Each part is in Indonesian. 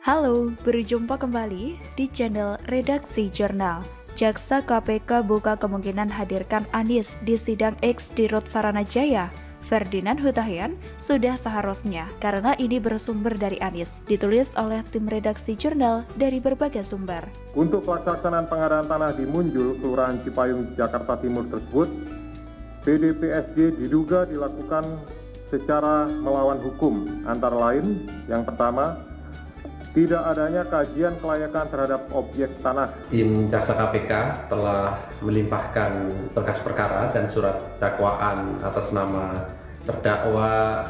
Halo, berjumpa kembali di channel Redaksi Jurnal. Jaksa KPK buka kemungkinan hadirkan Anies di sidang X di Rut Saranajaya. Ferdinand Hutahian sudah seharusnya karena ini bersumber dari Anies. Ditulis oleh tim Redaksi Jurnal dari berbagai sumber. Untuk pelaksanaan pengadaan tanah di Munjul, Kelurahan Cipayung, Jakarta Timur tersebut, PDPSJ diduga dilakukan secara melawan hukum, antara lain yang pertama, tidak adanya kajian kelayakan terhadap objek tanah. Tim Jaksa KPK telah melimpahkan berkas perkara dan surat dakwaan atas nama terdakwa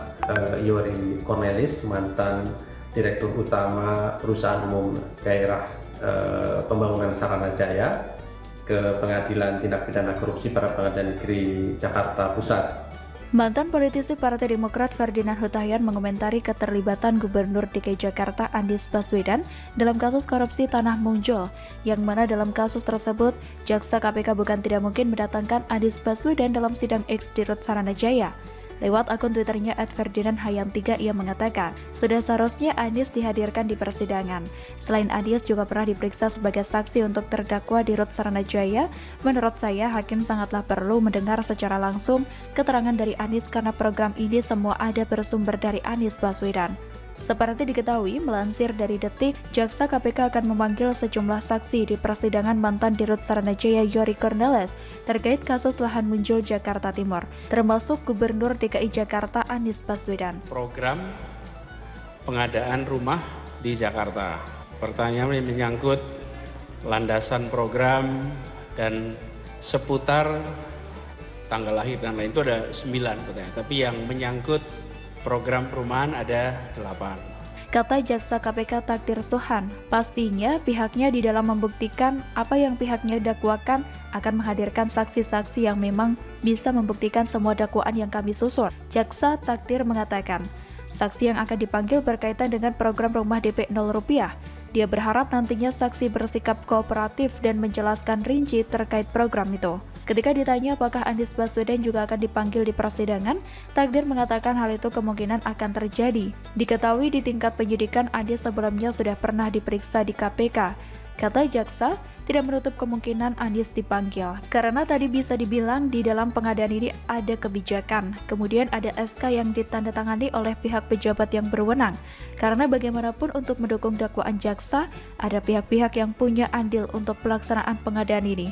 Yori Cornelis, mantan Direktur Utama Perusahaan Umum Daerah Pembangunan Saranajaya, ke Pengadilan Tindak Pidana Korupsi pada Pengadilan Negeri Jakarta Pusat. Mantan politisi Partai Demokrat Ferdinand Hutahian mengomentari keterlibatan Gubernur DKI Jakarta Anies Baswedan dalam kasus korupsi tanah Munjul, yang mana dalam kasus tersebut, Jaksa KPK bukan tidak mungkin mendatangkan Anies Baswedan dalam sidang X di Rut Saranajaya. Lewat akun Twitternya @ferdinandhayam3, ia mengatakan, sudah seharusnya Anies dihadirkan di persidangan. Selain Anies juga pernah diperiksa sebagai saksi untuk terdakwa di Rut Saranajaya, menurut saya hakim sangatlah perlu mendengar secara langsung keterangan dari Anies karena program ini semua ada bersumber dari Anies Baswedan. Seperti diketahui, melansir dari Detik, Jaksa KPK akan memanggil sejumlah saksi di persidangan mantan Dirut Saranajaya Yori Cornelis terkait kasus lahan Munjul Jakarta Timur, termasuk Gubernur DKI Jakarta Anies Baswedan. Program pengadaan rumah di Jakarta. Pertanyaan menyangkut landasan program dan seputar tanggal lahir dan lain itu ada 9 pertanyaan, tapi yang menyangkut program perumahan ada 8. Kata Jaksa KPK Takdir Suhan, pastinya pihaknya di dalam membuktikan apa yang pihaknya dakwakan akan menghadirkan saksi-saksi yang memang bisa membuktikan semua dakwaan yang kami susun. Jaksa Takdir mengatakan, saksi yang akan dipanggil berkaitan dengan program rumah DP 0 rupiah. Dia berharap nantinya saksi bersikap kooperatif dan menjelaskan rinci terkait program itu. Ketika ditanya apakah Anies Baswedan juga akan dipanggil di persidangan, Takdir mengatakan hal itu kemungkinan akan terjadi. Diketahui di tingkat penyidikan Anies sebelumnya sudah pernah diperiksa di KPK. Kata jaksa, tidak menutup kemungkinan Anies dipanggil. Karena tadi bisa dibilang di dalam pengadaan ini ada kebijakan, kemudian ada SK yang ditandatangani oleh pihak pejabat yang berwenang. Karena bagaimanapun untuk mendukung dakwaan jaksa, ada pihak-pihak yang punya andil untuk pelaksanaan pengadaan ini.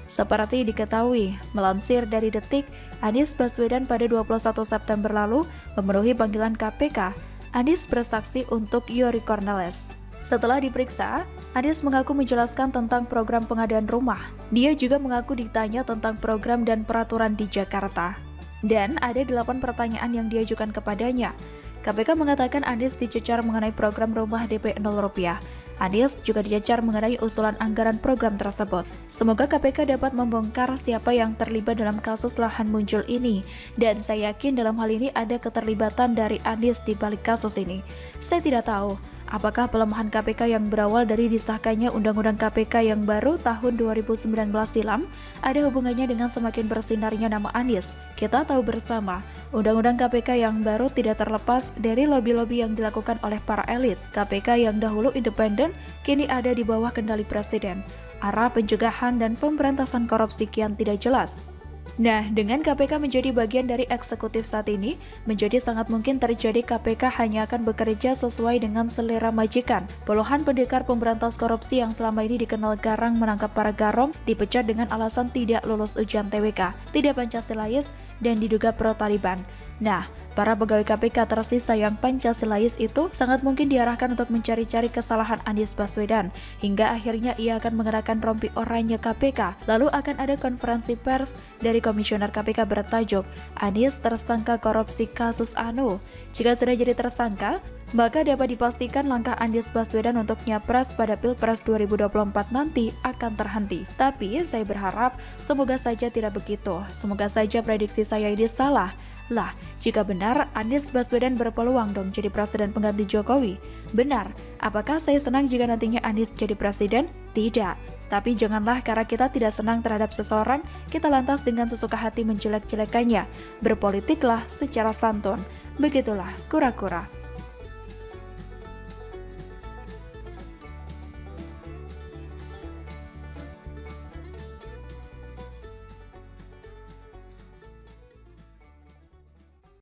Seperti diketahui, melansir dari Detik, Anies Baswedan pada 21 September lalu memenuhi panggilan KPK. Anies bersaksi untuk Yori Cornelis. Setelah diperiksa, Anies mengaku menjelaskan tentang program pengadaan rumah. Dia juga mengaku ditanya tentang program dan peraturan di Jakarta. Dan ada 8 pertanyaan yang diajukan kepadanya. KPK mengatakan Anies dicecar mengenai program rumah DP 0 rupiah. Anies juga dicecar mengenai usulan anggaran program tersebut. Semoga KPK dapat membongkar siapa yang terlibat dalam kasus lahan Munjul ini. Dan saya yakin dalam hal ini ada keterlibatan dari Anies di balik kasus ini. Saya tidak tahu apakah pelemahan KPK yang berawal dari disahkannya Undang-Undang KPK yang baru tahun 2019 silam ada hubungannya dengan semakin bersinarnya nama Anies. Kita tahu bersama, Undang-Undang KPK yang baru tidak terlepas dari lobi-lobi yang dilakukan oleh para elit. KPK yang dahulu independen, kini ada di bawah kendali Presiden. Arah pencegahan dan pemberantasan korupsi kian tidak jelas. Nah, dengan KPK menjadi bagian dari eksekutif saat ini, menjadi sangat mungkin terjadi KPK hanya akan bekerja sesuai dengan selera majikan. Puluhan pendekar pemberantas korupsi yang selama ini dikenal garang menangkap para garong dipecat dengan alasan tidak lulus ujian TWK, tidak Pancasilais, dan diduga pro-Taliban. Nah, para pegawai KPK tersisa yang Pancasilais itu sangat mungkin diarahkan untuk mencari-cari kesalahan Anies Baswedan, hingga akhirnya ia akan mengenakan rompi oranye KPK. Lalu akan ada konferensi pers dari Komisioner KPK bertajuk Anies tersangka korupsi kasus Anu. Jika sudah jadi tersangka, maka dapat dipastikan langkah Anies Baswedan untuk nyapres pada Pilpres 2024 nanti akan terhenti. Tapi saya berharap semoga saja tidak begitu. Semoga saja prediksi saya ini salah. Lah, jika benar, Anies Baswedan berpeluang dong jadi presiden pengganti Jokowi. Benar, apakah saya senang jika nantinya Anies jadi presiden? Tidak. Tapi janganlah karena kita tidak senang terhadap seseorang, kita lantas dengan sesuka hati menjelek-jelekannya. Berpolitiklah secara santun. Begitulah kura-kura.